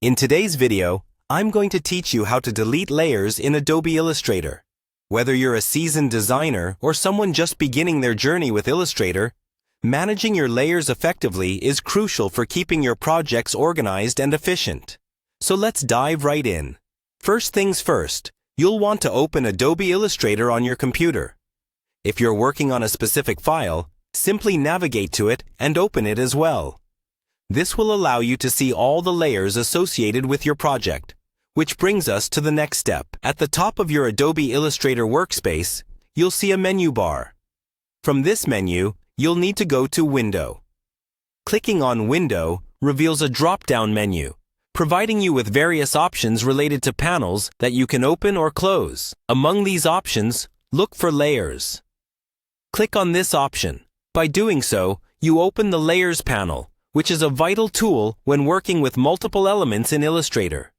In today's video, I'm going to teach you how to delete layers in Adobe Illustrator. Whether you're a seasoned designer or someone just beginning their journey with Illustrator, managing your layers effectively is crucial for keeping your projects organized and efficient. So let's dive right in. First things first, you'll want to open Adobe Illustrator on your computer. If you're working on a specific file, simply navigate to it and open it as well. This will allow you to see all the layers associated with your project, which brings us to the next step. At the top of your Adobe Illustrator workspace, you'll see a menu bar. From this menu, you'll need to go to Window. Clicking on Window reveals a drop-down menu, providing you with various options related to panels that you can open or close. Among these options, look for Layers. Click on this option. By doing so, you open the Layers panel, which is a vital tool when working with multiple elements in Illustrator.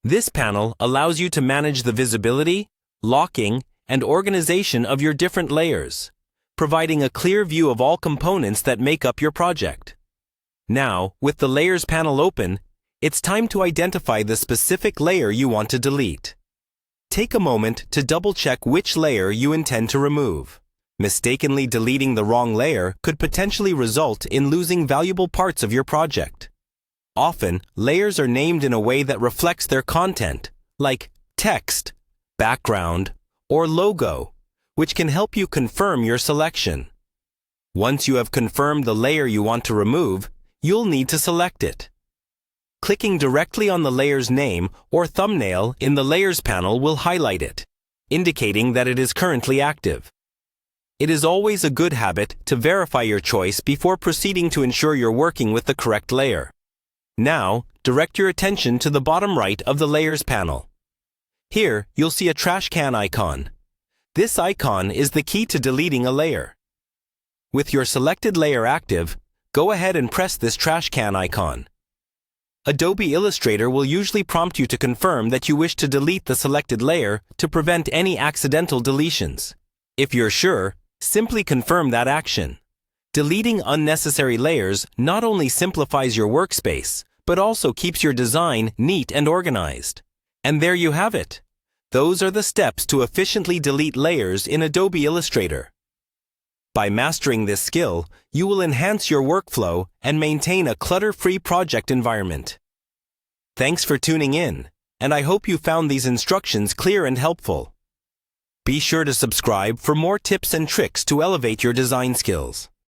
This panel allows you to manage the visibility, locking, and organization of your different layers, providing a clear view of all components that make up your project. Now, with the Layers panel open, it's time to identify the specific layer you want to delete. Take a moment to double-check which layer you intend to remove. Mistakenly deleting the wrong layer could potentially result in losing valuable parts of your project. Often, layers are named in a way that reflects their content, like text, background, or logo, which can help you confirm your selection. Once you have confirmed the layer you want to remove, you'll need to select it. Clicking directly on the layer's name or thumbnail in the Layers panel will highlight it, indicating that it is currently active. It is always a good habit to verify your choice before proceeding to ensure you're working with the correct layer. Now, direct your attention to the bottom right of the Layers panel. Here, you'll see a trash can icon. This icon is the key to deleting a layer. With your selected layer active, go ahead and press this trash can icon. Adobe Illustrator will usually prompt you to confirm that you wish to delete the selected layer to prevent any accidental deletions. If you're sure, simply confirm that action. Deleting unnecessary layers not only simplifies your workspace, but also keeps your design neat and organized. And there you have it. Those are the steps to efficiently delete layers in Adobe Illustrator. By mastering this skill, you will enhance your workflow and maintain a clutter-free project environment. Thanks for tuning in, and I hope you found these instructions clear and helpful. Be sure to subscribe for more tips and tricks to elevate your design skills.